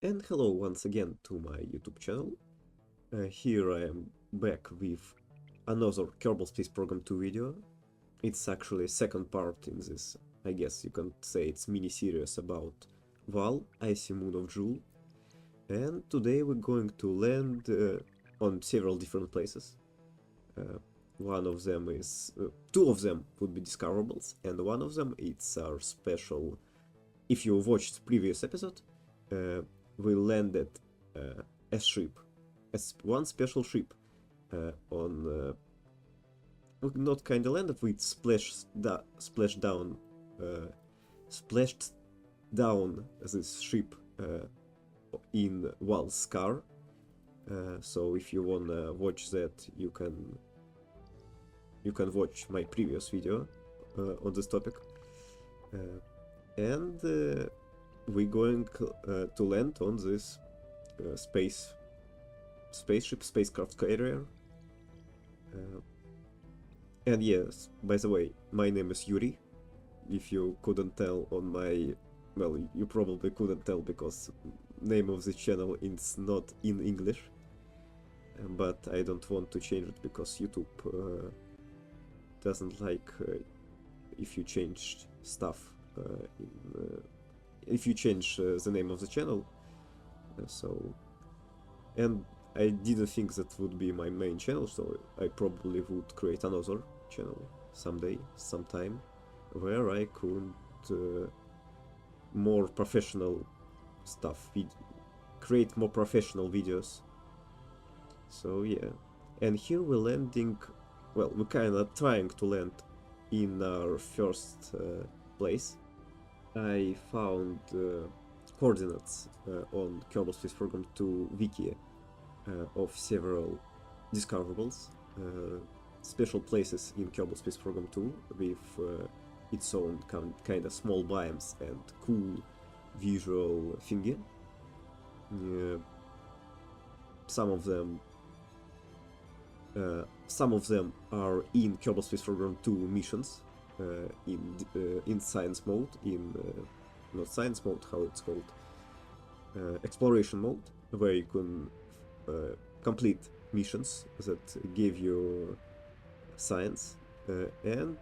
And hello once again to my YouTube channel. Here I am back with another Kerbal Space Program 2 video. It's actually a second part in this, I guess you can say it's mini-series about Vall, Icy Moon of Jool. And today we're going to land on several different places. One of them is... two of them would be discoverables, and one of them it's our special... If you watched previous episode, we landed a ship, one special ship on not kinda landed, we splashed down this ship in Vall Scar. So if you wanna watch that, you can watch my previous video on this topic. And we're going to land on this spacecraft carrier. And yes, by the way, my name is Yuri. If you couldn't tell on my... well, you probably couldn't tell because name of the channel is not in English. But I don't want to change it because YouTube doesn't like if you change stuff if you change the name of the channel. So, and I didn't think that would be my main channel, so I probably would create another channel someday, sometime, where I could more professional stuff, create more professional videos. So yeah, and here we're landing, well, we're kinda trying to land in our first place. I found coordinates on Kerbal Space Program 2 wiki of several discoverables, special places in Kerbal Space Program 2 with its own kind of small biomes and cool visual thingy. Some of them are in Kerbal Space Program 2 missions, in science mode, not science mode, how it's called, exploration mode, where you can complete missions that give you science, and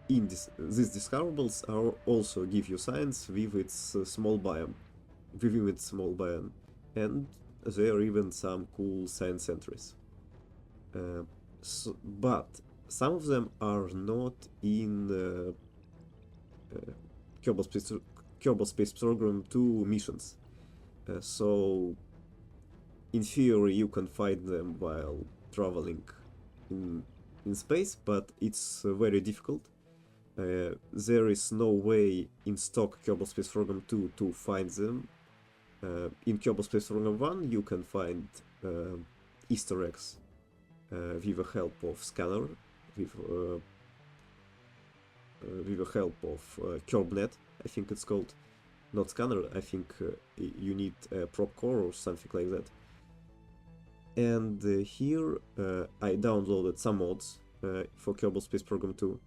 in these discoverables are also give you science with its small biome, and there are even some cool science entries. But some of them are not in Kerbal Space Program 2 missions. So, in theory, you can find them while traveling in space, but it's very difficult. There is no way in stock Kerbal Space Program 2 to find them. In Kerbal Space Program 1, you can find Easter eggs with the help of scanner, with the help of KerbNet, I think it's called. Not scanner, I think you need a prop core or something like that. And here I downloaded some mods for Kerbal Space Program 2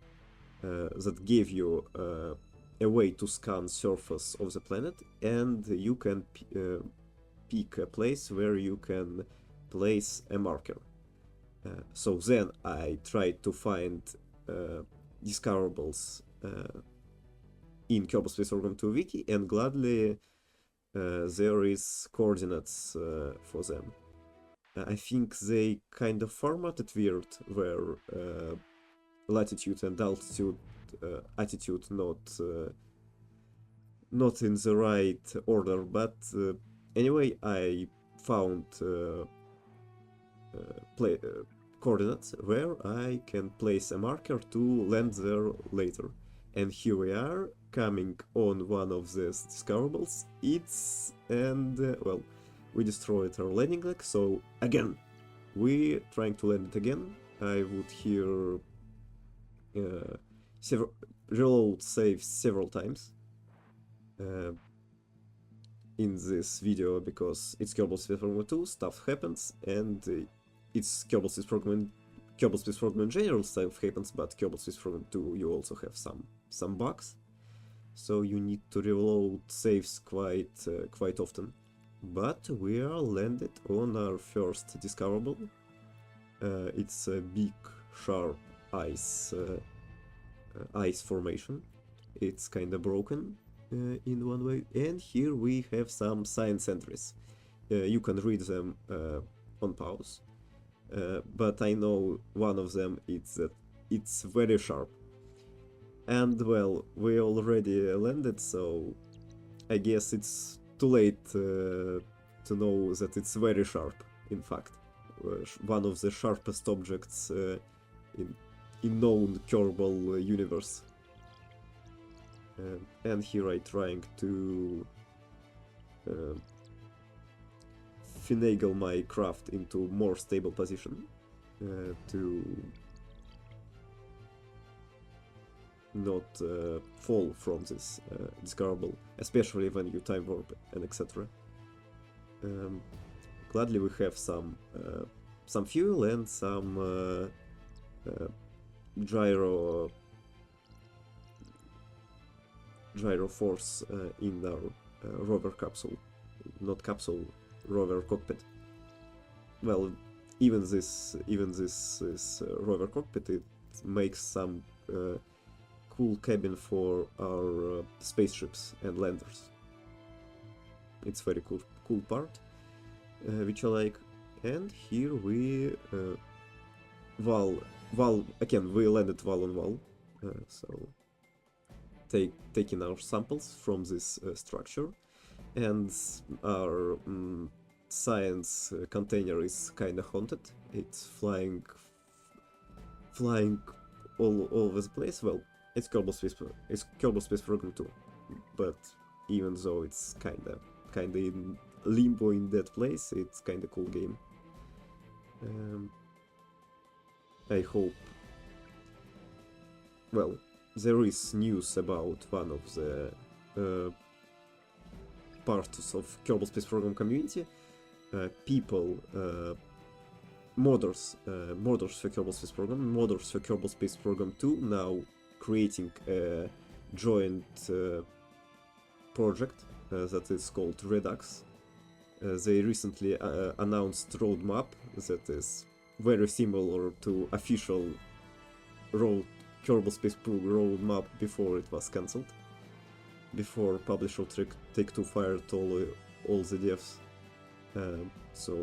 that give you a way to scan surface of the planet, and you can pick a place where you can place a marker. So then I tried to find discoverables in Kerbal Space Program 2 wiki, and gladly there is coordinates for them. I think they kind of formatted weird, where latitude and altitude, attitude not in the right order, but anyway, I found coordinates where I can place a marker to land there later. And here we are, coming on one of these discoverables. Well, we destroyed our landing leg, so again, we're trying to land it again. I would hear reload save several times in this video, because it's Kerbal Space Program 2, stuff happens, and it's Kerbal Space Program in general stuff happens, but Kerbal Space Program 2 you also have some bugs. so you need to reload saves quite often. But we are landed on our first discoverable. It's a big, sharp ice formation. It's kinda broken in one way, and here we have some science entries. You can read them on pause, but I know one of them is that it's very sharp. And well, we already landed, so I guess it's too late to know that it's very sharp, in fact. One of the sharpest objects in known Kerbal universe. And here I'm trying to finagle my craft into more stable position to not fall from this discoverable, especially when you time warp and etc. Gladly we have some fuel and some gyro force in our rover capsule, not capsule, rover cockpit. Well, even this rover cockpit, it makes some cool cabin for our spaceships and landers. It's very cool part, which I like. And here we Vall again. We landed Vall on Vall, so taking our samples from this structure, and our science container is kinda haunted. It's flying all over the place. Well, it's Kerbal Space Program 2, but even though it's kinda in limbo in that place, it's kinda cool game. I hope. Well, there is news about one of the parts of Kerbal Space Program community. People, modders for Kerbal Space Program, modders for Kerbal Space Program 2, now creating a joint project that is called Redux. They recently announced roadmap that is very similar to official Kerbal Space Program roadmap before it was cancelled, before publisher Take-Two fired all the devs. So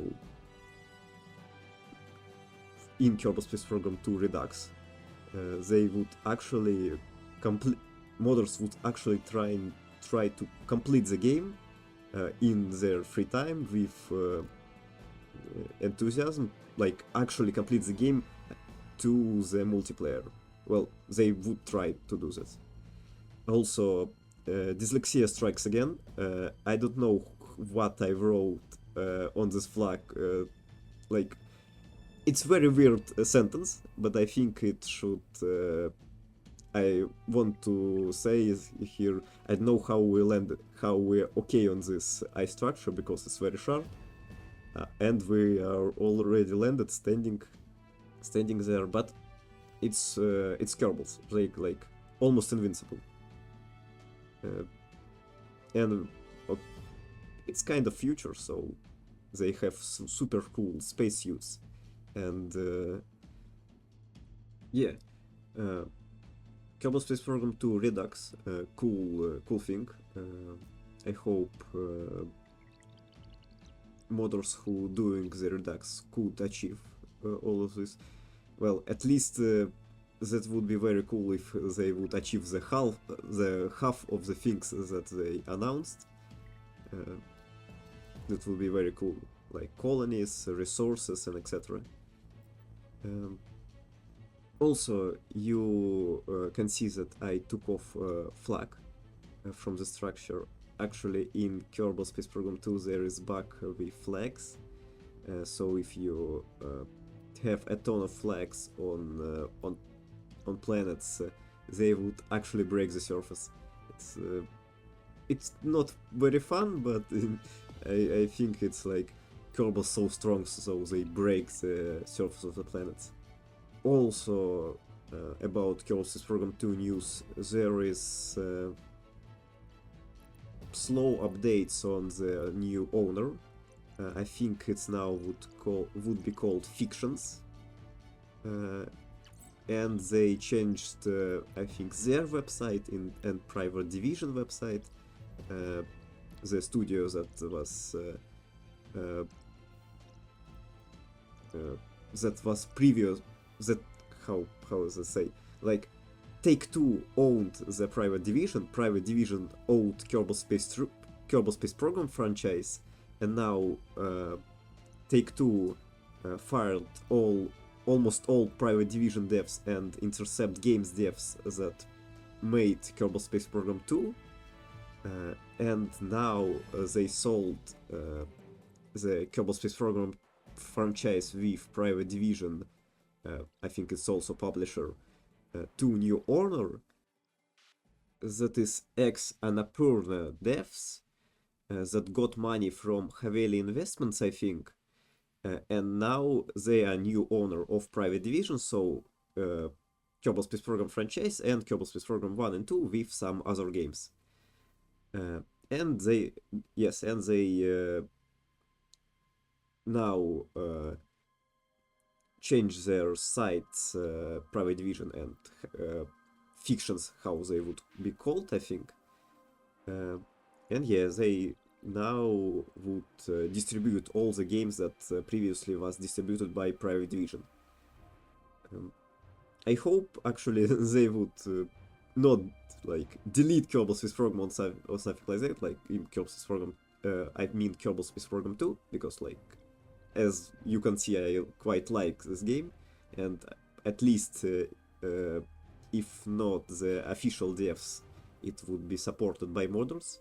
in Kerbal Space Program 2 Redux, they would actually modders would actually try to complete the game in their free time with enthusiasm, like actually complete the game to the multiplayer. Well, they would try to do this. Also, dyslexia strikes again. I don't know what I wrote on this flag. Like, it's very weird sentence, but I think it should. I want to say here, I don't know how we're okay on this ice structure because it's very sharp, and we are already landed, standing there. But it's Kerbals, like almost invincible, and it's kind of future, so they have super cool spacesuits, and yeah. Kerbal Space Program 2 Redux, cool thing. I hope modders who doing the Redux could achieve all of this. Well, at least that would be very cool if they would achieve the half of the things that they announced. That would be very cool, like colonies, resources, and etc. Also, you can see that I took off flag from the structure. Actually, in Kerbal Space Program 2 there is bug with flags, so if you have a ton of flags on planets, they would actually break the surface. It's not very fun, but I think it's like Kerbal's so strong, so they break the surface of the planets. Also, about Kerbal Space Program 2 news, there is slow updates on the new owner. I think it's now would be called Fictions. And they changed, I think, their website and private division website. The studio that was previous, that how does it say, like Take-Two owned the private division owned Kerbal Space Program franchise, and now Take-Two fired almost all private division devs and Intercept Games devs that made Kerbal Space Program 2, and now they sold the Kerbal Space Program franchise with private division, I think it's also publisher, to new owner, that is ex-Annapurna devs, that got money from Haveli Investments, I think, and now they are new owner of private division, so Kerbal Space Program franchise and Kerbal Space Program 1 and 2 with some other games. And they now change their sites, private division and Fictions, how they would be called, I think. And yeah, they now would distribute all the games that previously was distributed by private division. I hope actually they would not like delete Kerbal Space Program or something like that, like in Kerbal Space Program, I mean Kerbal Space Program 2, because like, as you can see, I quite like this game, and at least if not the official devs, it would be supported by modders.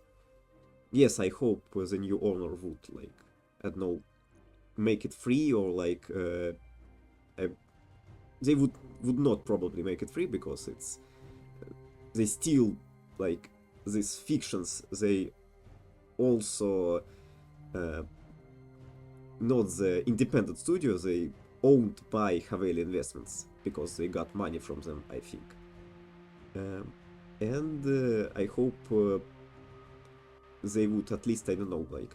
Yes, I hope the new owner would, like, I don't know, make it free, or like they would not probably make it free, because it's they still, like, these Fictions, they also not the independent studio, they owned by Haveli Investments, because they got money from them, I think. And I hope they would at least, I don't know, like,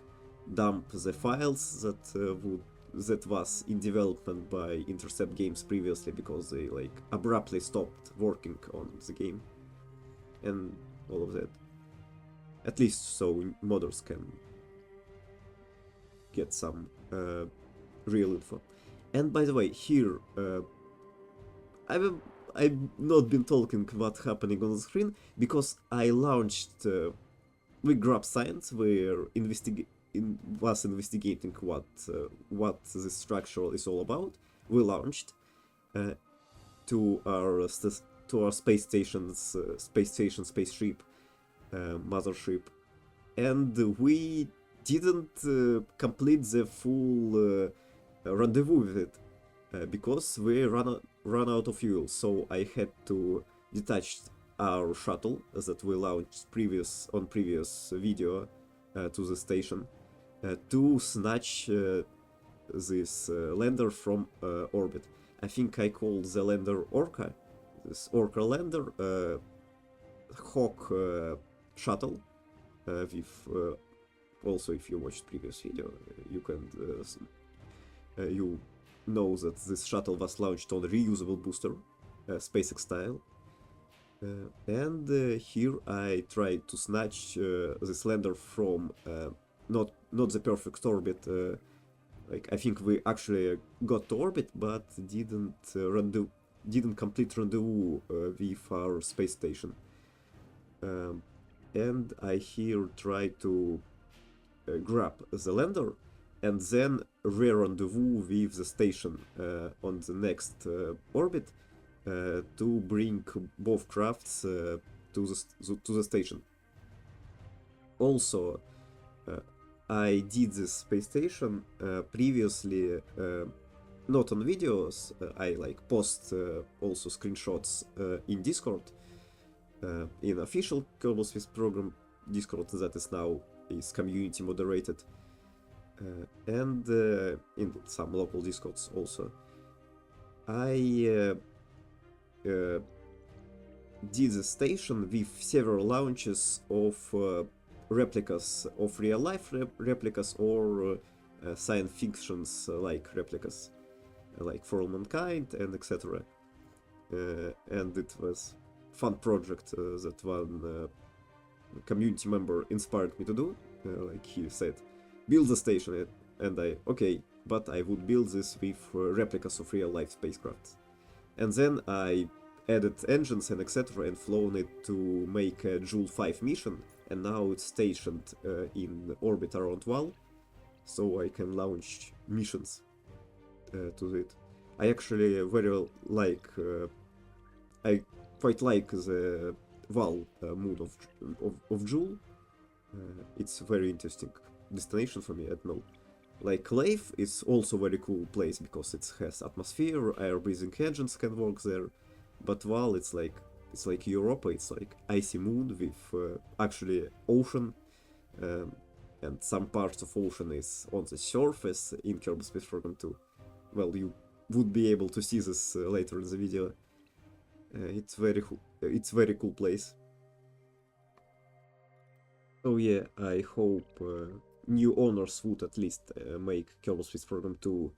dump the files that was in development by Intercept Games previously, because they like abruptly stopped working on the game and all of that. At least so modders can get some real info. And by the way, here I've not been talking what's happening on the screen, because I launched with Grab Science, we're investigating what this structure is all about. We launched to our space spaceship, mothership, and we didn't complete the full rendezvous with it because we ran out of fuel. So I had to detach our shuttle that we launched on previous video to the station to snatch this lander from orbit. I think I called the lander Orca. This Orca lander, Hawk shuttle, with also, if you watched previous video, you can you know that this shuttle was launched on a reusable booster, SpaceX style. And here I tried to snatch this lander from not the perfect orbit. Like, I think we actually got to orbit, but didn't complete rendezvous with our space station. And I here try to grab the lander and then re-rendezvous with the station on the next orbit, to bring both crafts to the station. Also, I did this space station previously, not on videos. I like post also screenshots in Discord, in official Kerbal Space Program Discord that is community moderated, and in some local Discords also. I did the station with several launches of replicas of real life replicas or science fictions like replicas, like For All Mankind and etc. And it was fun project that one community member inspired me to do. Like he said, build the station, and okay, but I would build this with replicas of real life spacecrafts. And then I added engines and etc. and flown it to make a Jool 5 mission, and now it's stationed in orbit around Vall, so I can launch missions to it. I actually very like, I quite like the Vall mood of Jool. It's very interesting destination for me, I don't know. Like Leif is also very cool place because it has atmosphere, air breathing engines can work there. But Vall, it's like Europa, it's like icy moon with actually ocean, and some parts of ocean is on the surface in Kerbal Space Program 2. Well, you would be able to see this later in the video. It's very cool place. Oh yeah, I hope new owners would at least make Kerbal Space Program 2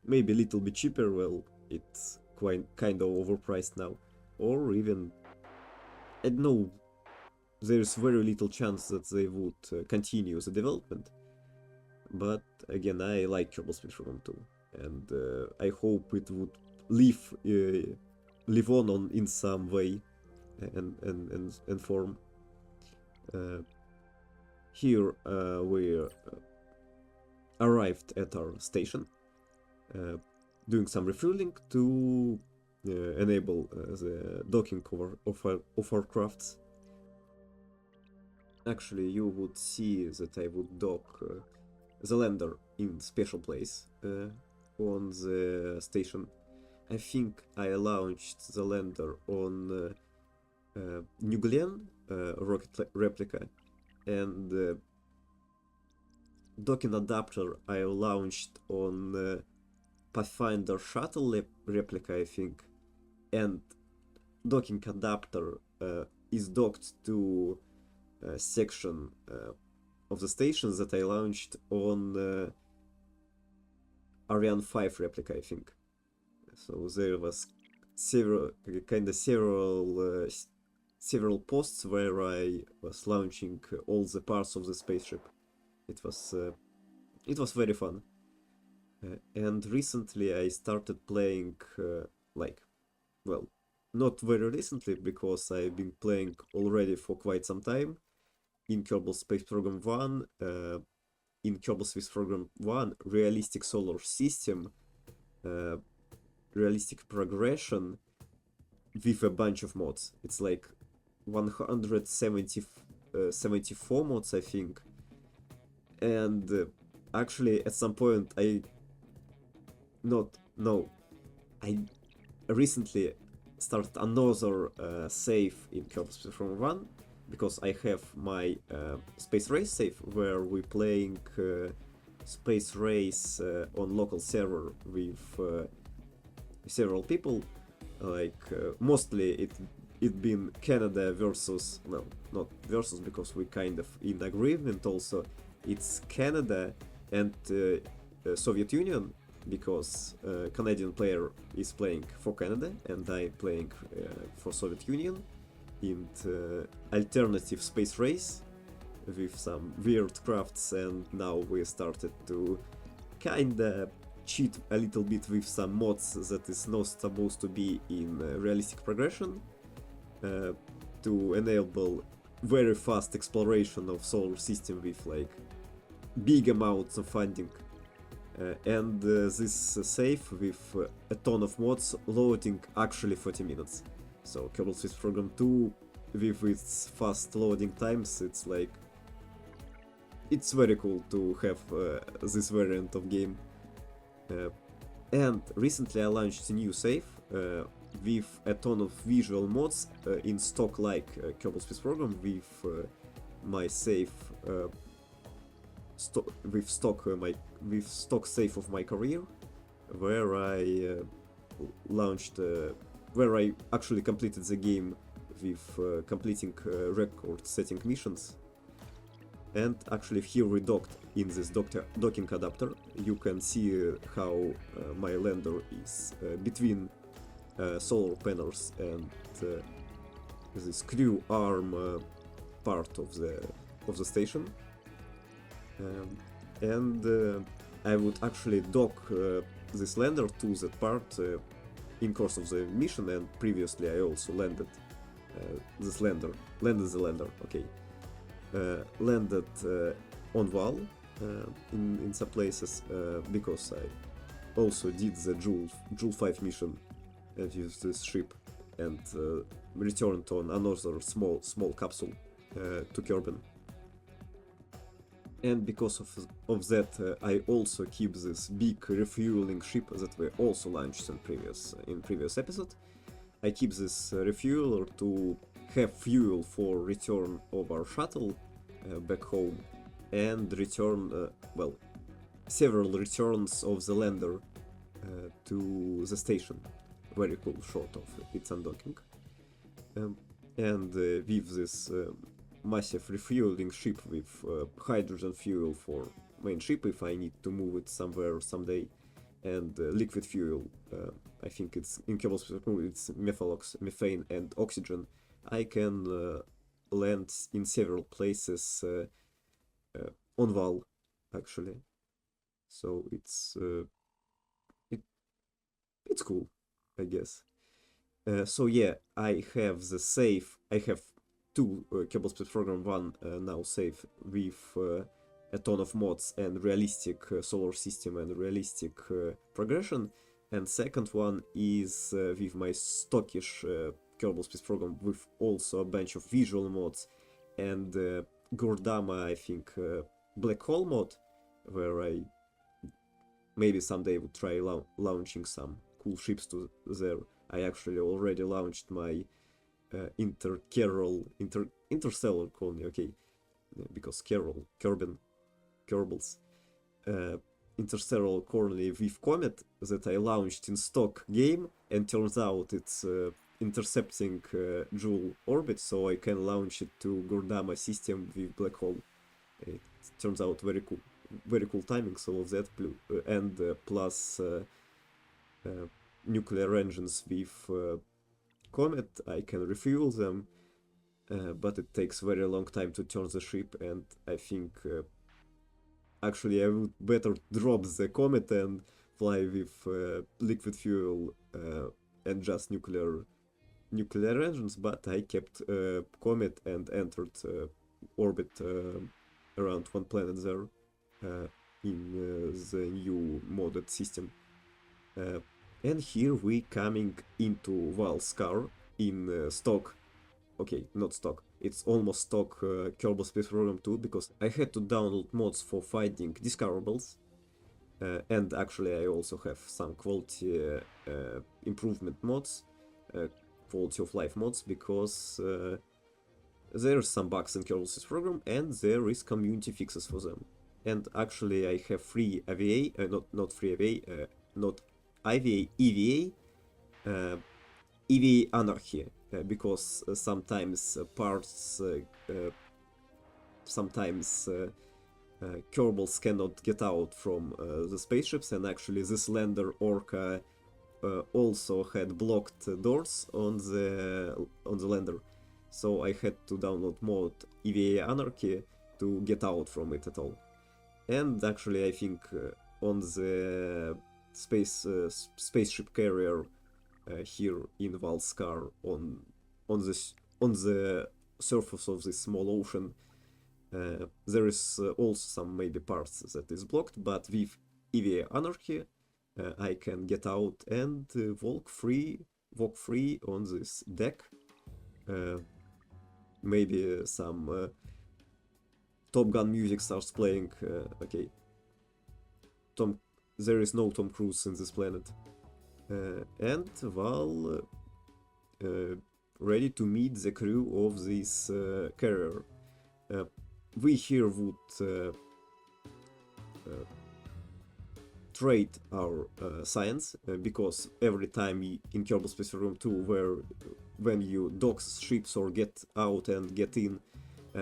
maybe a little bit cheaper. Well, it's kind of overpriced now, or even, I don't know, there's very little chance that they would continue the development. But again, I like Kerbal Space Program 2, and I hope it would live on in some way and form. Here we arrived at our station, doing some refueling to enable the docking of our crafts. Actually, you would see that I would dock the lander in special place on the station. I think I launched the lander on New Glenn rocket replica, and docking adapter I launched on Pathfinder shuttle replica, I think, and docking adapter is docked to a section of the station that I launched on Ariane 5 replica, I think. So there was several posts where I was launching all the parts of the spaceship. It was very fun. And recently I started playing, well, not very recently, because I've been playing already for quite some time in Kerbal Space Program 1, in Kerbal Space Program 1, realistic solar system, realistic progression with a bunch of mods. It's like 174 mods, I think. And actually, at some point, I recently started another save in Kerbal Space Program 1, because I have my space race save where we're playing space race on local server with several people. Like mostly it been Canada versus, well, not versus, because we kind of in agreement. Also, it's Canada and Soviet Union, because Canadian player is playing for Canada and I playing for Soviet Union in alternative space race with some weird crafts. And now we started to kinda cheat a little bit with some mods that is not supposed to be in realistic progression, to enable very fast exploration of solar system with like big amounts of funding. And this save with a ton of mods loading actually 40 minutes. So Kerbal Space Program 2 with its fast loading times, it's like, it's very cool to have this variant of game. And recently I launched a new save with a ton of visual mods in stock, like Kerbal Space Program, with my save with stock save of my career, where I where I actually completed the game with completing record-setting missions. And actually here we docked in this docking adapter. You can see how my lander is between solar panels and this crew arm part of the station. And I would actually dock this lander to that part in course of the mission, and previously I also landed the lander, okay. Landed on Vall in some places because I also did the Jool 5 mission with this ship and returned on another small capsule to Kerbin. And because of that, I also keep this big refueling ship that we also launched in previous episode. I keep this refueler to have fuel for return of our shuttle back home, and return, several returns of the lander to the station. Very cool shot of its undocking. And with this massive refueling ship with hydrogen fuel for main ship if I need to move it somewhere someday, and liquid fuel, I think it's in Kerbal it's methane and oxygen. I can land in several places on Vall actually, so it's cool, I guess. So yeah, I have two Kerbal Space Program 1 now safe with a ton of mods and realistic solar system and realistic progression, and second one is with my stockish Kerbal Space Program with also a bunch of visual mods and Gordama, I think, black hole mod, where I maybe someday would try launching some cool ships to there. I actually already launched my interstellar colony, okay, because Kerbals, interstellar colony with Comet that I launched in stock game, and turns out it's intercepting Jool orbit, so I can launch it to Gordama system with black hole. It turns out very cool timing, all of that, and plus nuclear engines with Comet. I can refuel them, but it takes very long time to turn the ship, and I think actually I would better drop the Comet and fly with liquid fuel and just nuclear engines, but I kept Comet and entered orbit around one planet there in the new modded system. And here we coming into Vall Scar in stock, okay, not stock, it's almost stock Kerbal Space Program 2, because I had to download mods for finding discoverables, and actually I also have some quality improvement mods, quality of life mods, because there are some bugs in Kerbal Space Program and there is community fixes for them. And actually I have free IVA, not free IVA, not IVA, EVA anarchy, because sometimes parts, sometimes Kerbals cannot get out from the spaceships, and actually this lander Orca also had blocked doors on the lander, so I had to download mod EVA anarchy to get out from it at all. And actually I think on the spaceship carrier here in Vall Scar, on the surface of this small ocean, there is also some maybe parts that is blocked, but with EVA anarchy I can get out and walk free on this deck. Maybe some Top Gun music starts playing. Okay, there is no Tom Cruise in this planet. And Val ready to meet the crew of this carrier. We here would trade our science, because every time in Kerbal Space Program 2, when you dock ships or get out and get in,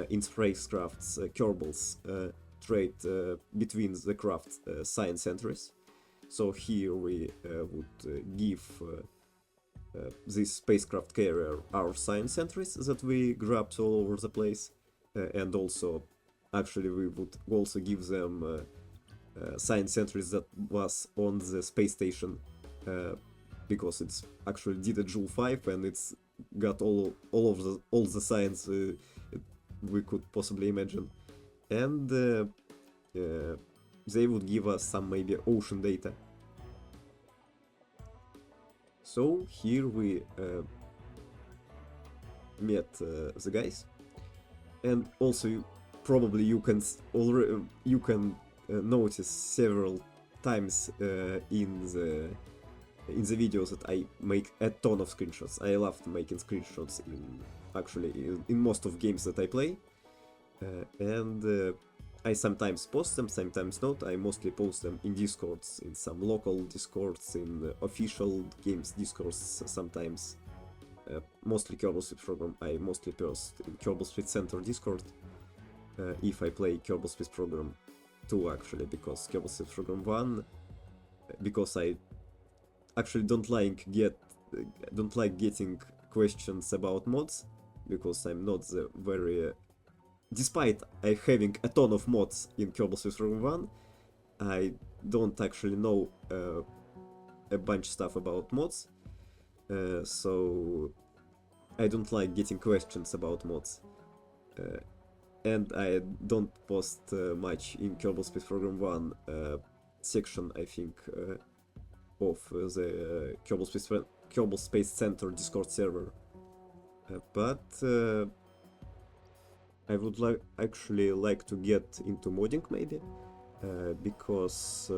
in spacecrafts Kerbals trade between the craft science entries. So here we would give this spacecraft carrier our science entries that we grabbed all over the place, and also actually we would also give them science entries that was on the space station, because it's actually did a Jool 5 and it's got all the science we could possibly imagine, and they would give us some maybe ocean data. So here we met the guys, and also probably you can notice several times in the videos that I make a ton of screenshots. I love making screenshots in most of games that I play, and I sometimes post them, sometimes not. I mostly post them in Discords, in some local Discords, in official games Discords sometimes. Mostly Kerbal Space Program, I mostly post in Kerbal Space Center Discord if I play Kerbal Space Program 2 actually, because Kerbal Space Program 1, because I actually don't like getting questions about mods, because I'm not the very... Despite I having a ton of mods in Kerbal Space Program 1, I don't actually know a bunch stuff about mods, so I don't like getting questions about mods, and I don't post much in Kerbal Space Program 1 section, I think, of the Kerbal Space Center Discord server, but I would actually like to get into modding maybe, because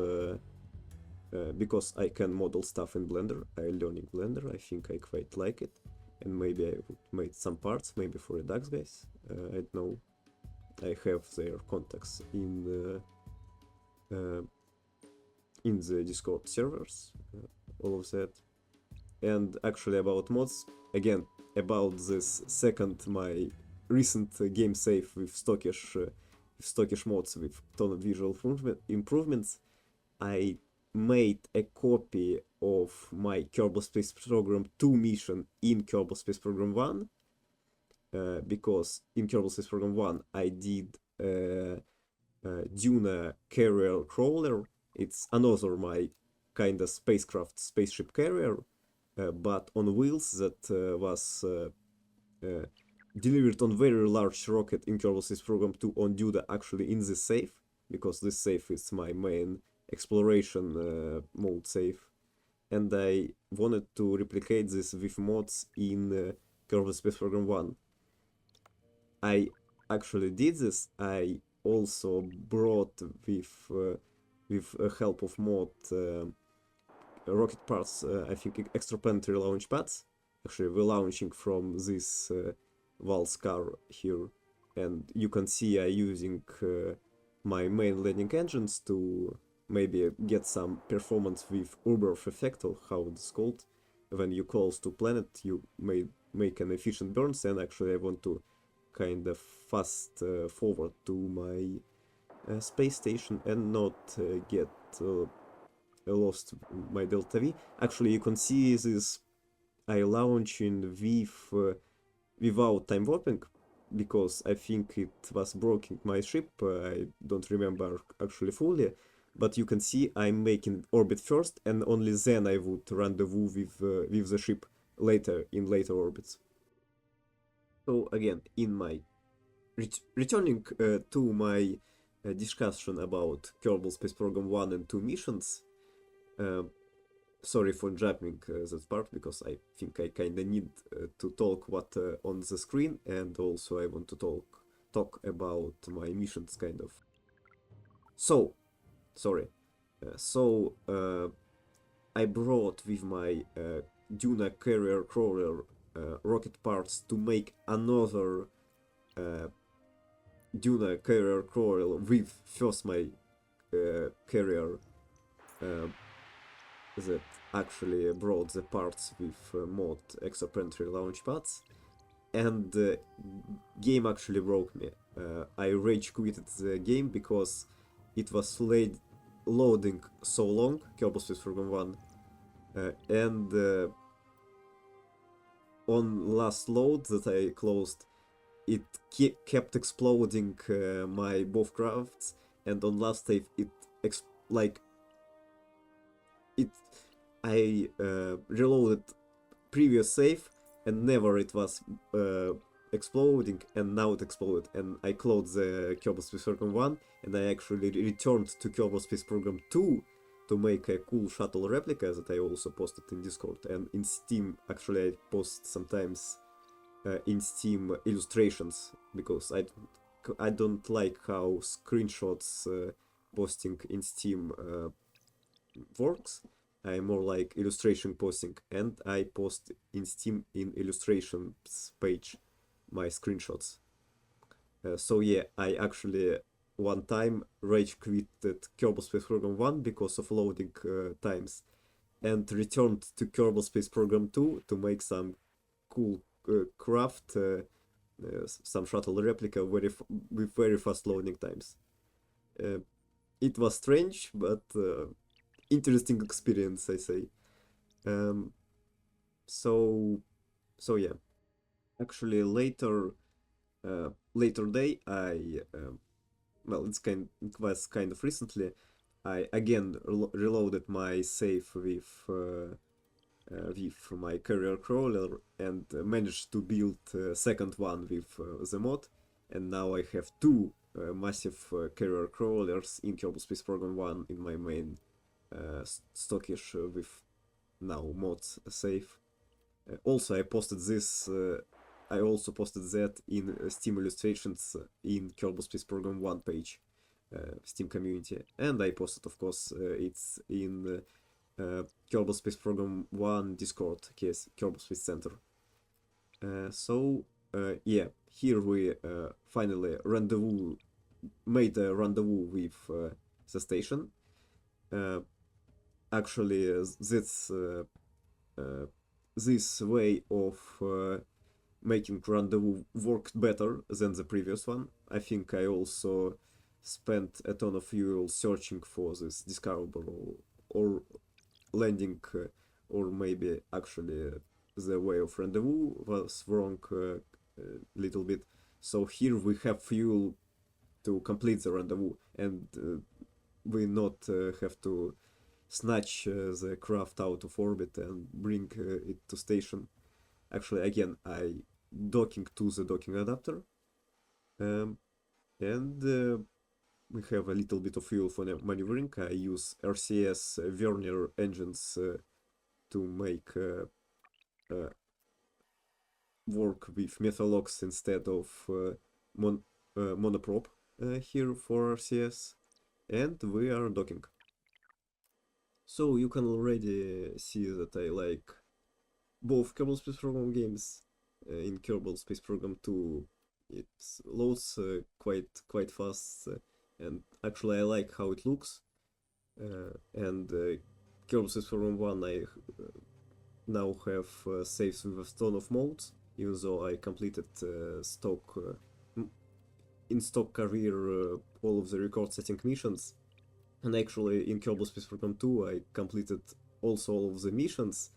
I can model stuff in Blender. I'm learning Blender, I think I quite like it, and maybe I would make some parts, maybe for Redux guys, I don't know. I have their contacts in the Discord servers, all of that. And actually about mods, again, about this my recent game save with stockish mods with ton of visual improvements, I made a copy of my Kerbal Space Program 2 mission in Kerbal Space Program 1, because in Kerbal Space Program 1 I did Duna carrier crawler. It's another my kind of spaceship carrier, but on wheels, that was delivered on very large rocket in Kerbal Space Program 2 on Duda, actually in this safe, because this safe is my main exploration mode safe, and I wanted to replicate this with mods in Kerbal Space Program 1. I actually did this. I also brought with help of mod rocket parts, I think extraplanetary launch pads. Actually, we're launching from this Vall's car here, and you can see I using my main landing engines to maybe get some performance with Uber-Earth effect, or how it's called. When you close to planet, you may make an efficient burns, and actually I want to kind of fast forward to my space station and not get lost my Delta V. Actually, you can see this I launching with without time warping, because I think it was broken my ship. I don't remember actually fully, but you can see I'm making orbit first, and only then I would rendezvous with the ship later in later orbits. So again, in my returning to my discussion about Kerbal Space Program 1 and 2 missions. Sorry for jumping that part, because I think I kinda need to talk what on the screen, and also I want to talk about my missions kind of. So, sorry. I brought with my Duna carrier crawler rocket parts to make another Duna carrier crawler with first my carrier that actually brought the parts with mod extraplanetary launch pads, and the game actually broke me. I rage quitted the game because it was loading so long, Kerbal Space Program 1, and on last load that I closed, it kept exploding my both crafts, and on last save it like it I reloaded previous save and never it was exploding, and now it exploded, and I closed the Kerbal Space Program 1 and I actually returned to Kerbal Space Program 2 to make a cool shuttle replica that I also posted in Discord, and in Steam actually I post sometimes in Steam illustrations, because I don't like how screenshots posting in Steam works. I more like illustration posting, and I post in Steam in illustrations page my screenshots. So yeah, I actually one time rage quitted Kerbal Space Program 1 because of loading times, and returned to Kerbal Space Program 2 to make some cool craft, some shuttle replica with very fast loading times. It was strange, but interesting experience, I say. Um, so yeah. Actually, later day, well, it was kind of recently. I again reloaded my save with my carrier crawler, and managed to build a second one with the mod, and now I have two massive carrier crawlers in Kerbal Space Program 1 in my main stockish with now mods save. Also, I also posted that in Steam illustrations in Kerbal Space Program 1 page, Steam community, and I posted, of course, it's in Kerbal Space Program 1 Discord, Kerbal Space Center. Yeah, here we finally made a rendezvous with the station. Actually, this way of making rendezvous worked better than the previous one. I think I also spent a ton of fuel searching for this discoverable or landing, or maybe actually the way of rendezvous was wrong a little bit. So here we have fuel to complete the rendezvous, and we not have to snatch the craft out of orbit and bring it to station. Actually, again, I docking to the docking adapter, and we have a little bit of fuel for maneuvering. I use RCS Werner engines to make work with methalox instead of monoprop here for RCS, and we are docking. So you can already see that I like both Kerbal Space Program games. In Kerbal Space Program 2 it loads quite fast, and actually I like how it looks, and Kerbal Space Program 1 I now have saves with a ton of modes, even though I completed in stock career all of the record setting missions. And actually in Kerbal Space Program 2 I completed also all of the missions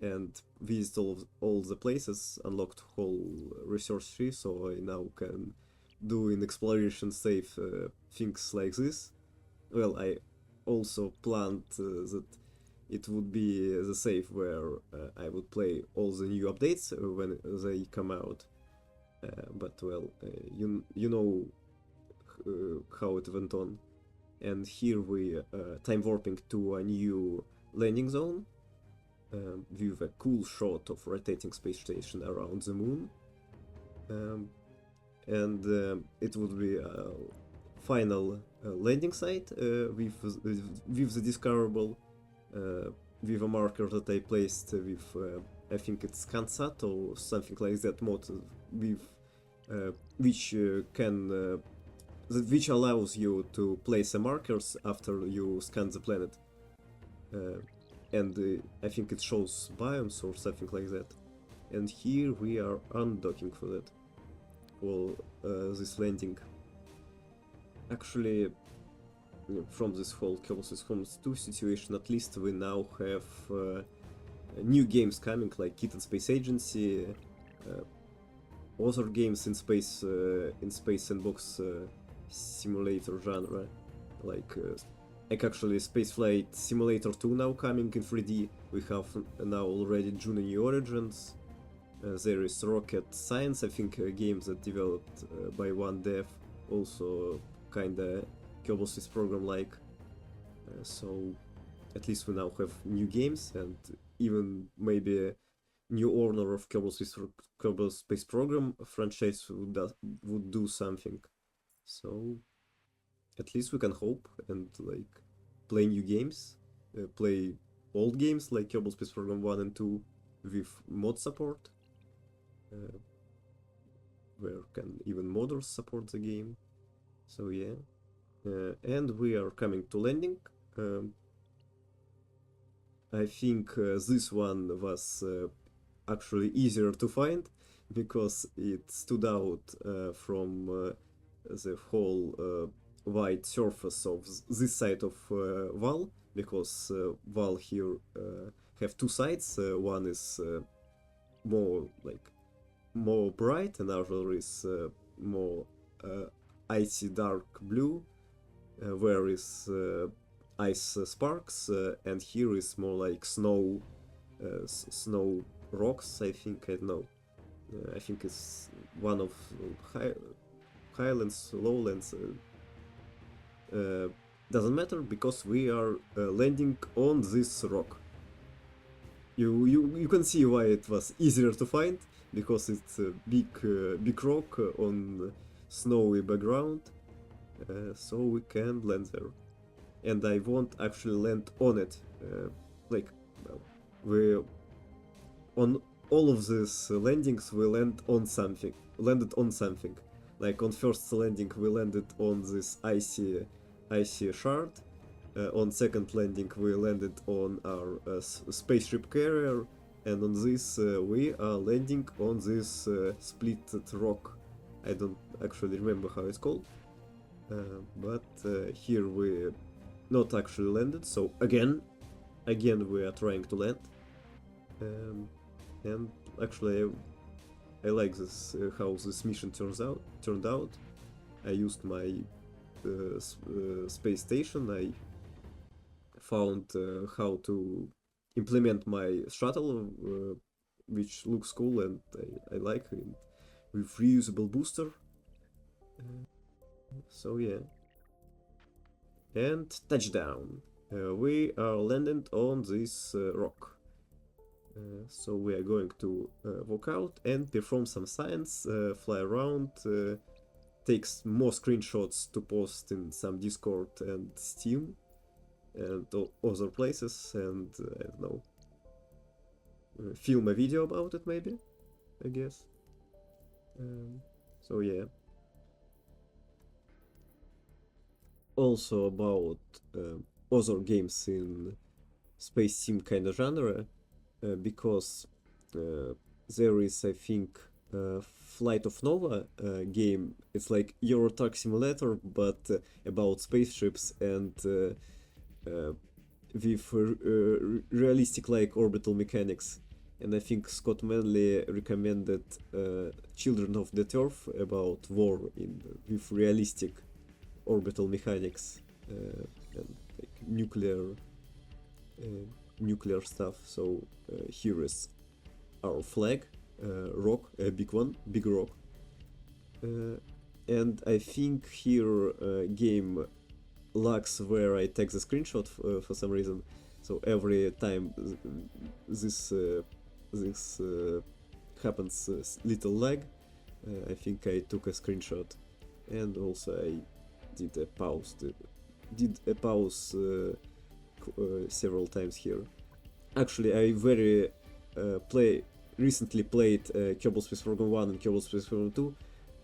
and visited all the places, unlocked whole resource tree, so I now can do in exploration save things like this. Well, I also planned that it would be the save where I would play all the new updates when they come out. But well, you know how it went on. And here we time warping to a new landing zone with a cool shot of rotating space station around the moon. And it would be a final landing site with the discoverable, with a marker that I placed with I think it's Kansat or something like that mod, with which which allows you to place markers after you scan the planet, and I think it shows biomes or something like that. and here we are undocking for that, for this landing. Actually, from this whole Kerbal Space Program 2 situation, at least we now have new games coming, like Kitten Space Agency, other games in space sandbox simulator genre, like actually Spaceflight Simulator 2 now coming in 3D. We have now already Juno New Origins. There is Rocket Science, I think, a game that developed by one dev, also kinda Kerbal Space Program like. So at least we now have new games, and even maybe a new owner of Kerbal Space Program franchise would do something. So at least we can hope and like play new games, play old games like Kerbal Space Program 1 and 2 with mod support, where can even modders support the game. So yeah, and we are coming to landing. I think this one was actually easier to find because it stood out from the whole wide surface of this side of Vall, because Vall here have two sides. One is more bright, and another is more icy dark blue, where is ice sparks, and here is more like snow rocks. I think, I don't know. I think it's one of highlands, lowlands. Doesn't matter, because we are landing on this rock. You can see why it was easier to find, because it's a big rock on snowy background, so we can land there. And I won't actually land on it. Like, well, we on all of these landings we landed on something. Like on first landing we landed on this icy shard. On second landing we landed on our spaceship carrier, and on this we are landing on this split rock. I don't actually remember how it's called, but here we not actually landed. So again we are trying to land, and actually I like this how this mission turned out. I used my space station. I found how to implement my shuttle, which looks cool, and I like it, with reusable booster. So yeah, and touchdown. We are landed on this rock. So we are going to walk out and perform some science, fly around, take more screenshots to post in some Discord and Steam and other places, and I don't know, film a video about it maybe, I guess. So yeah. Also about other games in space sim kind of genre, because there is, I think, Flight of Nova game. It's like Euro Truck Simulator, but about spaceships and with realistic like orbital mechanics. And I think Scott Manley recommended Children of the Earth, about war with realistic orbital mechanics and like nuclear stuff. So here is our flag, rock, a big rock, and I think here game lags where I take the screenshot for some reason. So every time this happens, little lag, I think I took a screenshot, and also I did a pause several times here. Actually, I recently played Kerbal Space Program 1 and Kerbal Space Program 2.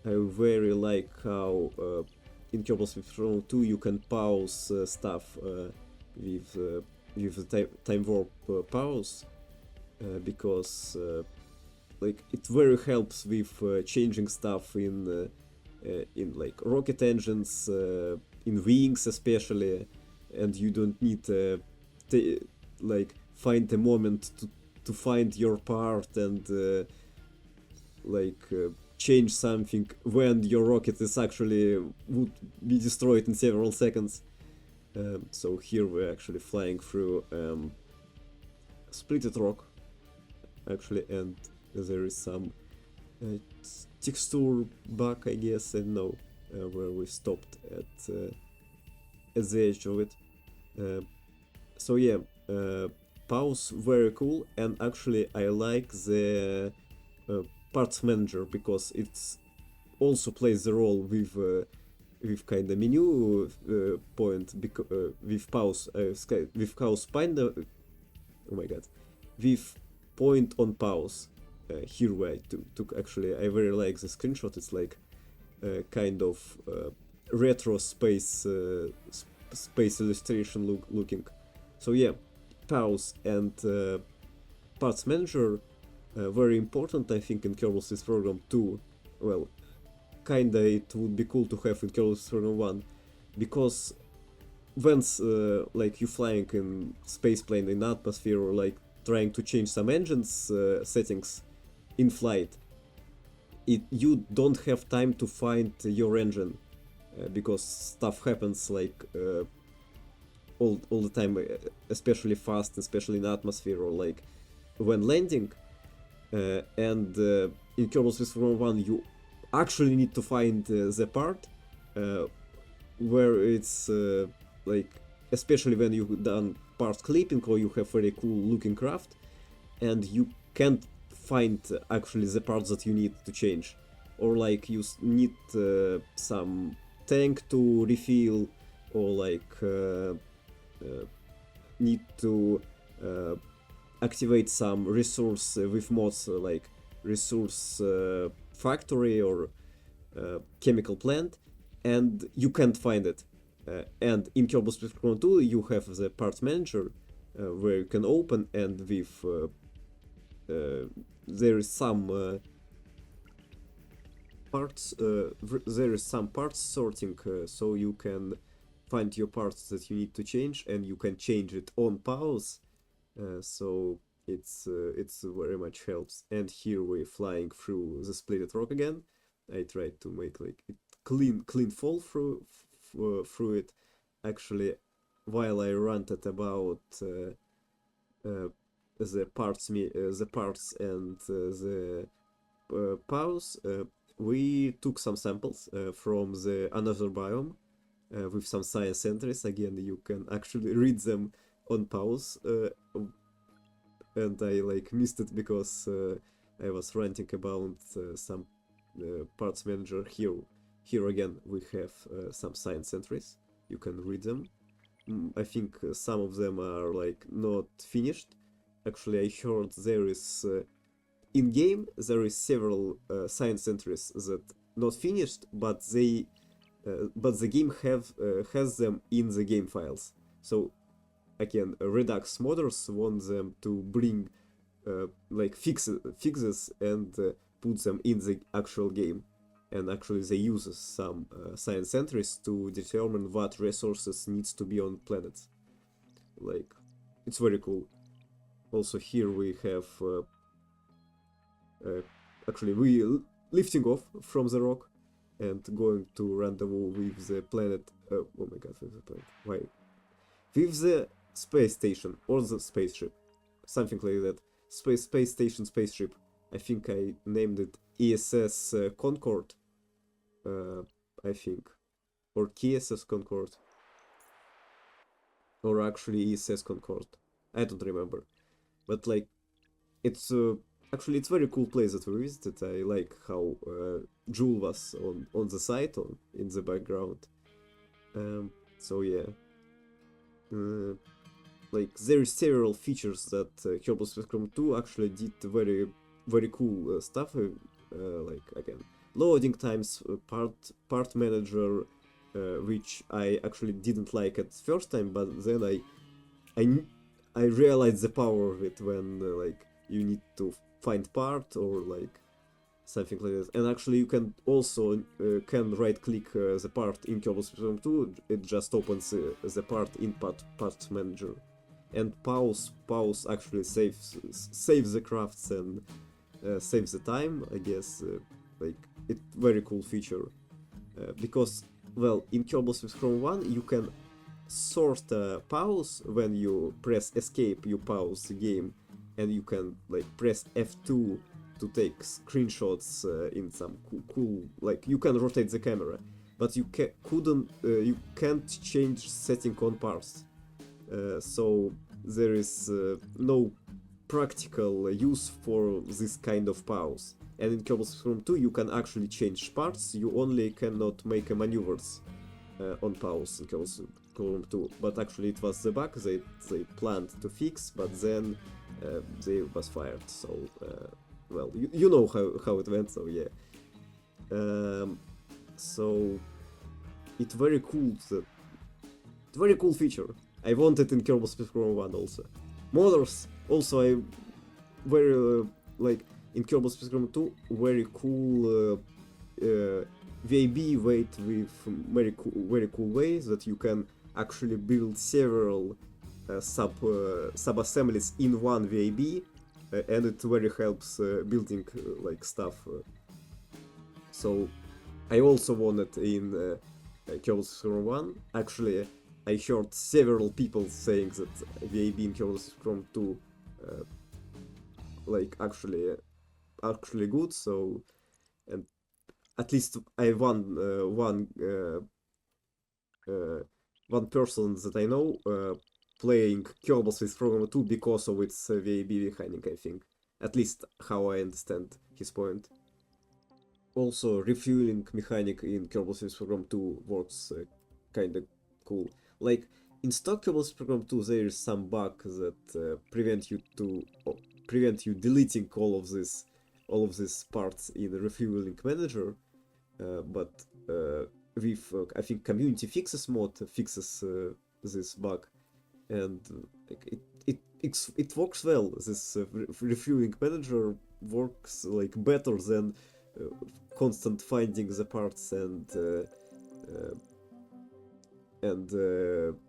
I very like how in Kerbal Space Program 2 you can pause stuff with the time warp pause, because like it very helps with changing stuff in like rocket engines, in wings especially, and you don't need like find a moment to find your part and change something when your rocket is actually would be destroyed in several seconds. So here we're actually flying through splitted rock actually, and there is some texture bug, I guess, and no, where we stopped at the edge of it. So yeah, pause very cool, and actually I like the parts manager because it's also plays the role with kind of menu point with pause with pause finder. Oh my god, with point on pause. Here where I took actually, I very like the screenshot. It's like kind of retro space space illustration looking. So yeah, pause and parts manager very important, I think, in Kerbal Space Program 2. Well, kinda it would be cool to have in Kerbal Space Program 1, because when like you flying in space plane in atmosphere, or like trying to change some engines settings in flight, you don't have time to find your engine because stuff happens like all the time, especially fast, especially in atmosphere, or like when landing. And in Kerbal Space Program 1 you actually need to find the part where it's like, especially when you've done part clipping or you have very cool looking craft and you can't find actually the parts that you need to change, or like you need some tank to refill, or like need to activate some resource with mods like resource factory or chemical plant, and you can't find it. And in Kerbal Space Program 2 you have the parts manager where you can open, and with there is some parts there is some parts sorting, so you can find your parts that you need to change, and you can change it on pause. So it's very much helps. And here we're flying through the splitted rock again. I tried to make like it clean fall through it. Actually, while I ranted about the parts and the pause, we took some samples from the another biome with some science entries. Again, you can actually read them on pause, and I like missed it because I was ranting about some parts manager. Here again we have some science entries. You can read them. I think some of them are like not finished. Actually, I heard there is in game there is several science entries that not finished, but the game has them in the game files. So again, Redux modders want them to bring like fixes and put them in the actual game, and actually they use some science entries to determine what resources needs to be on planets. Like, it's very cool. Also here we have actually we lifting off from the rock and going to rendezvous with the planet. Oh my god, with the planet. Why? With the space station or the spaceship, something like that. Space station spaceship. I think I named it ISS Koncord. I think, or KSS Koncord, or actually ISS Koncord. I don't remember, but like it's actually it's very cool place that we visited. I like how Jool was on the site in the background. So yeah. Like there are several features that Kerbal Space Program 2 actually did very cool stuff. Like again, loading times, part manager, which I actually didn't like at first time, but then I realized the power of it when like you need to find part or like something like that. And actually you can also can right click the part in Kerbal Space Program 2, it just opens the part in part manager. And pause actually saves the crafts and saves the time, I guess. Like, it very cool feature. Because, well, in Kerbal Space Program 1 you can sort pause. When you press escape you pause the game, and you can like press F2 to take screenshots in some cool, like you can rotate the camera, but you can't change setting on parse. So there is no practical use for this kind of pause. And in Kerbal Space Program 2 you can actually change parts, you only cannot make maneuvers on pause in Kerbal Space Program 2. But actually it was the bug they planned to fix, but then they was fired. So well, you know how it went. So yeah. So it's very cool. Very cool feature. I want it in Kerbal Space Program 1 also. Motors also I very like in Kerbal Space Program 2 very cool VAB weight with very cool ways that you can actually build several sub assemblies in one VAB, and it very helps building like stuff. So I also want it in Kerbal Space Program 1. Actually, I heard several people saying that VAB in Kerbal Space Program 2 like actually good. So, and at least I have one person that I know playing Kerbal Space Program 2 because of its VAB mechanic, I think. At least how I understand his point. Also, refueling mechanic in Kerbal Space Program 2 works kinda cool. Like, in stock Kerbal Space Program 2 there is some bug that prevent you deleting all of these parts in the refueling manager, but with I think community fixes mod fixes this bug, and it works well. This refueling manager works like better than constant finding the parts and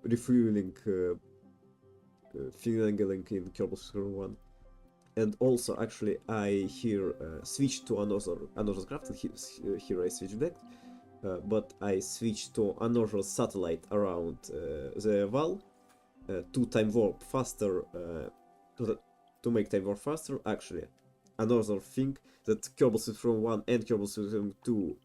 refueling finagling in Kerbal Space Program 1. And also, actually, I here switched to another craft. Here I switched back, but I switched to another satellite around the Vall to time warp faster. To make time warp faster, actually, another thing that Kerbal Space Program 1 and Kerbal Space Program 2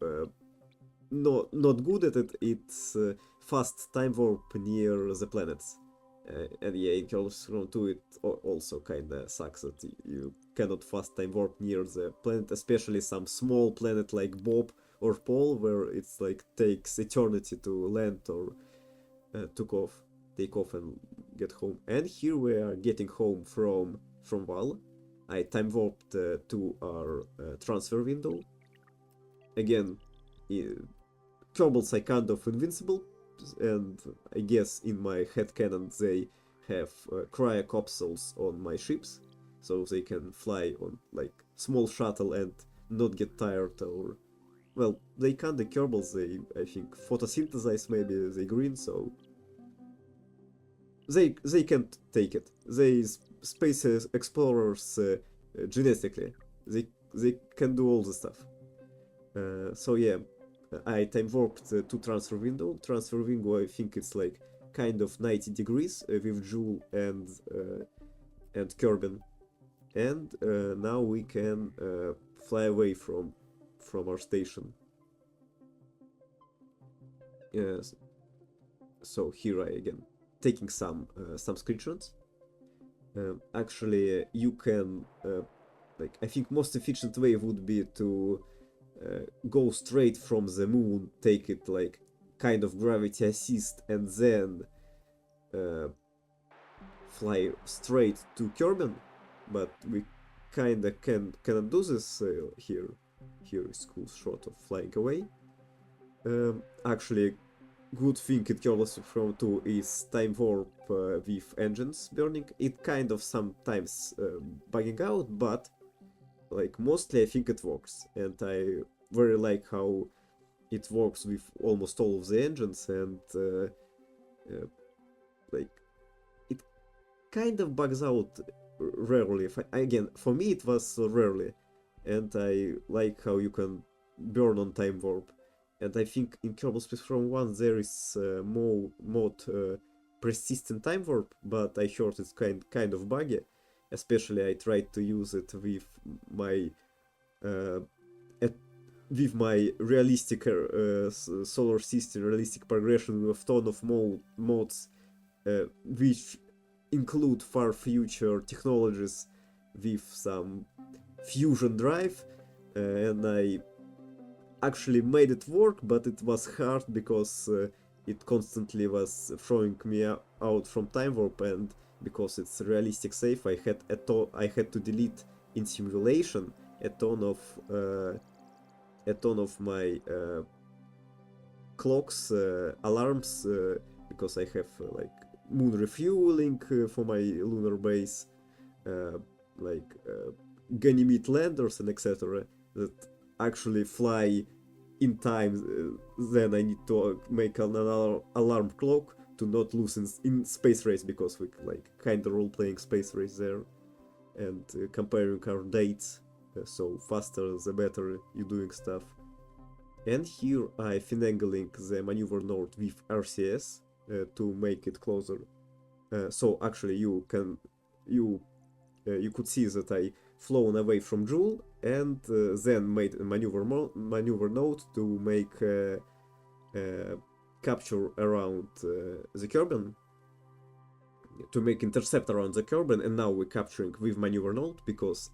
not good at it. It's fast time warp near the planets. And yeah, in Kerbal Space Program 2 it also kinda sucks that you cannot fast time warp near the planet, especially some small planet like Bob or Paul, where it's like takes eternity to land or take off and get home. And here we are getting home from Vall. I time warped to our transfer window. Again, Kerbals are kind of invincible, and I guess in my headcanon they have cryocapsules on my ships, so they can fly on like small shuttle and not get tired. Or, well, they can't, the Kerbals, they I think photosynthesize, maybe they green, so they can't take it. They space explorers genetically, they can do all the stuff. So yeah, I time warped to transfer window. Transfer window, I think it's like kind of 90 degrees with Jool and Kerbin, and now we can fly away from our station. Yes. So here I again taking some screenshots. Actually, you can like I think most efficient way would be to go straight from the moon, take it like kind of gravity assist, and then fly straight to Kerbin. But we kinda cannot do this here. Here is cool shot of flying away. Actually, good thing in Kerbal Space Program 2 is time warp with engines burning. It kind of sometimes bugging out, but like mostly I think it works, and I very like how it works with almost all of the engines, and like it kind of bugs out rarely. Again, for me it was rarely, and I like how you can burn on time warp. And I think in Kerbal Space Program 1 there is more mod persistent time warp, but I heard it's kind of buggy. Especially I tried to use it with my uh, with my realistic solar system, realistic progression with a ton of mods, which include far future technologies with some fusion drive, and I actually made it work, but it was hard because it constantly was throwing me out from time warp, and because it's realistic safe, I had to delete in simulation a ton of my clocks, alarms, because I have like moon refueling for my lunar base, like Ganymede landers and etc. that actually fly in time. Then I need to make another alarm clock to not lose in space race, because we like kind of role playing space race there, and comparing our dates. So faster the better you doing stuff. And here I finagling the maneuver node with RCS to make it closer. So actually you could see that I flown away from Jool, and then made a maneuver node to make capture around the Kerbin, to make intercept around the Kerbin, and now we're capturing with maneuver node, because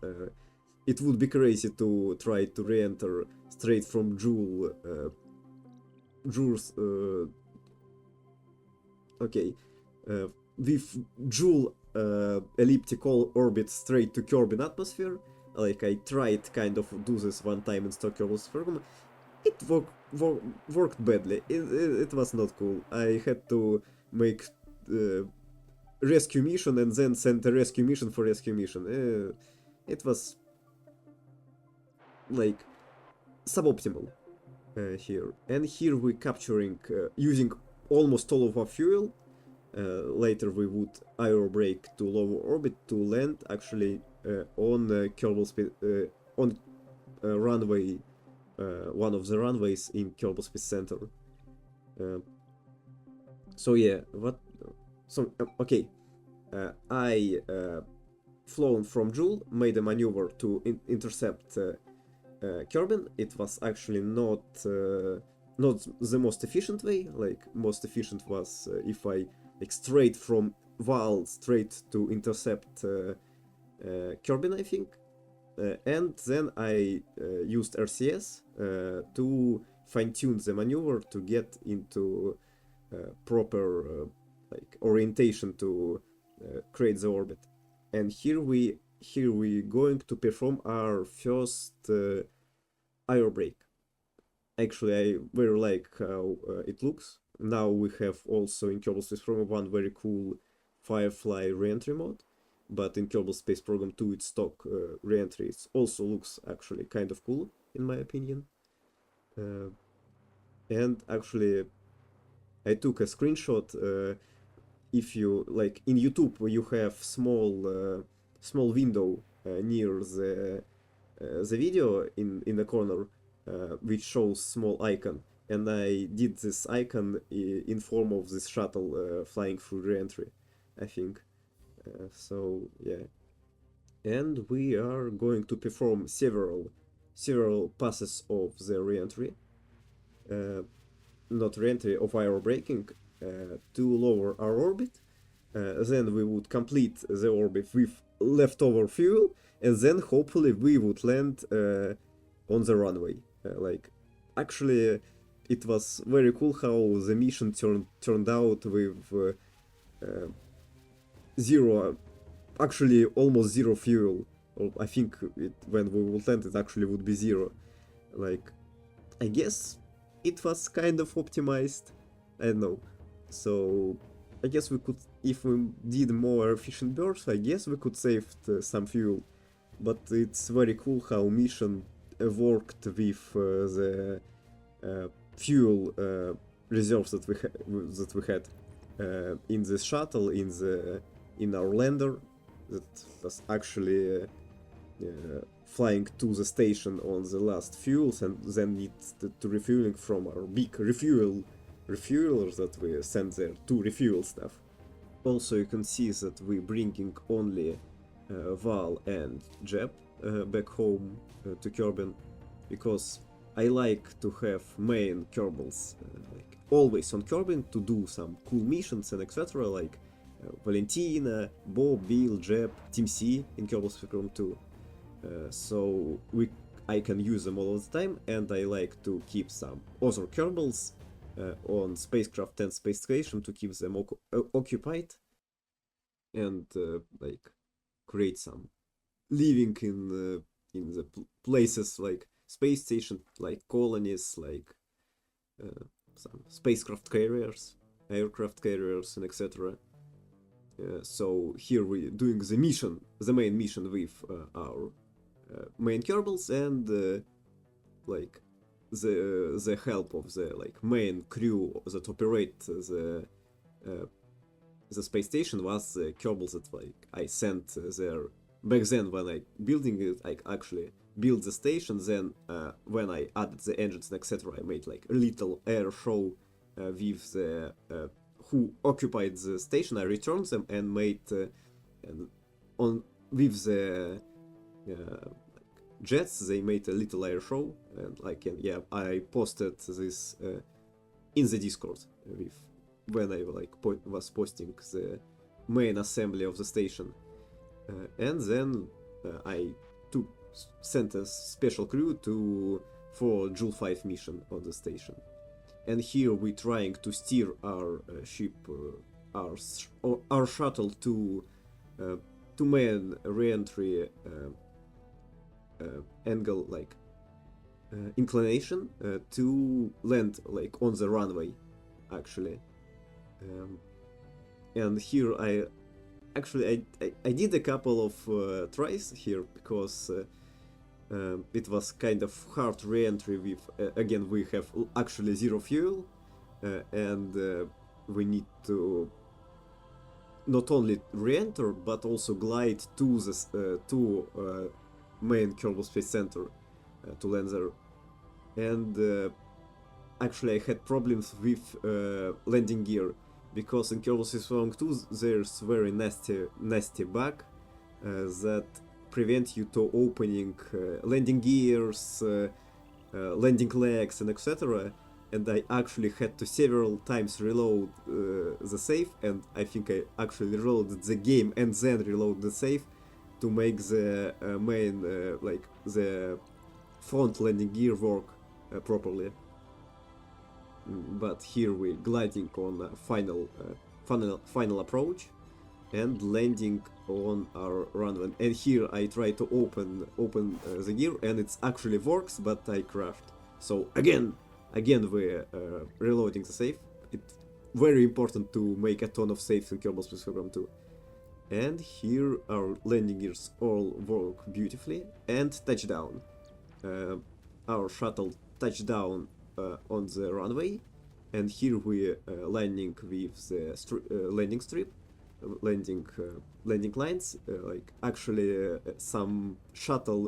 it would be crazy to try to re-enter straight from Jool's with Jool elliptical orbit straight to Kerbin atmosphere. Like I tried kind of do this one time in Stock Kerbal program. It worked badly. It was not cool. I had to make rescue mission and then send a rescue mission for rescue mission. It was like suboptimal here. And here we're capturing using almost all of our fuel. Later we would aerobrake to lower orbit to land actually on Kerbal Space on runway, one of the runways in Kerbal Space Center. So yeah, okay, I flown from Jool, made a maneuver to intercept Kerbin. It was actually not the most efficient way. Like most efficient was if I like straight from Vall straight to intercept Kerbin, I think. And then I used RCS to fine-tune the maneuver to get into proper like orientation to create the orbit. And here we going to perform our first aerobrake. Actually, I very like how it looks. Now we have also in Kerbal Space Program 1 very cool Firefly re-entry mode, but in Kerbal Space Program 2 its stock re-entry also looks actually kind of cool in my opinion. And actually I took a screenshot. If you like in YouTube you have small window near the video in the corner, which shows small icon, and I did this icon in form of this shuttle flying through re-entry, I think. So yeah, and we are going to perform several passes of the re-entry, not re-entry, of aerobraking, to lower our orbit. Then we would complete the orbit with leftover fuel, and then hopefully we would land on the runway. Like, actually, it was very cool how the mission turned out with zero, actually almost zero fuel. Or I think when we would land, it actually would be zero. Like, I guess it was kind of optimized. I don't know. So I guess we could, if we did more efficient bursts, I guess we could save some fuel. but it's very cool how mission worked with the fuel reserves that we had in the shuttle, in our lander that was actually flying to the station on the last fuels, and then needs to refueling from our big refuelers that we sent there to refuel stuff. Also, you can see that we're bringing only Vall and Jeb back home to Kerbin, because I like to have main Kerbals like always on Kerbin to do some cool missions and etc. like Valentina, Bob, Bill, Jeb, Team C in Kerbal Space Program 2. So I can use them all the time, and I like to keep some other Kerbals on spacecraft and space station to keep them occupied, and like create some living in the places like space station, like colonies, like some spacecraft carriers, aircraft carriers, and etc. So here we're doing the main mission with our main Kerbals, and like the help of the like main crew that operate the space station was the Kerbals that like I sent there back then when I building it. I actually built the station. Then when I added the engines and etc., I made like a little air show with the who occupied the station. I returned them and made on with the jets. They made a little air show, and like I posted this in the Discord with when I like was posting the main assembly of the station, and then I sent a special crew for Jool 5 mission on the station. And here we're trying to steer our ship, our shuttle to main re-entry angle, like inclination, to land like on the runway, actually. And here I did a couple of tries here, because it was kind of hard re-entry with again we have actually zero fuel, and we need to not only re-enter but also glide to the main Kerbal Space Center to land there. And actually I had problems with landing gear, because in Kerbal Space Program 2 there's very nasty bug that prevent you to opening landing gears, landing legs, and etc. And I actually had to several times reload the save, and I think I actually reloaded the game and then reload the save to make the main like the front landing gear work properly. But here we're gliding on a final approach and landing on our runway. And here I try to open the gear, and it actually works, but I crashed. So again we're reloading the save. It's very important to make a ton of saves in Kerbal Space Program 2. And here our landing gears all work beautifully, and touchdown. Our shuttle touched down on the runway, and here we're landing with the landing strip, landing lines. Like actually some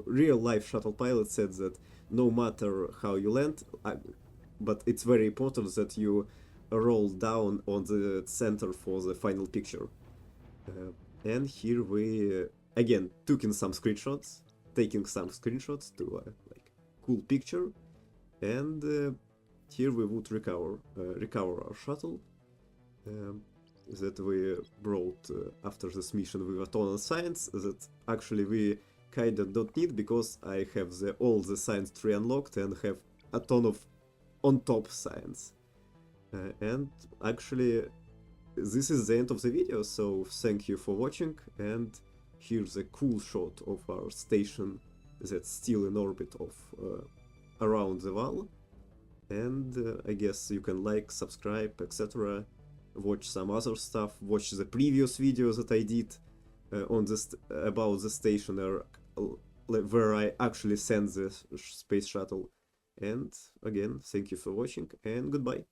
real life shuttle pilots said that no matter how you land, but it's very important that you roll down on the center for the final picture. And here we again taking some screenshots to like cool picture. And here we would recover our shuttle that we brought after this mission with a ton of science that actually we kinda don't need, because I have all the science tree unlocked and have a ton of on top science. And actually this is the end of the video, so thank you for watching, and here's a cool shot of our station that's still in orbit of around the Vall. And I guess you can like, subscribe, etc. Watch some other stuff, watch the previous videos that I did on about the station, where I actually send the space shuttle. And again, thank you for watching and goodbye.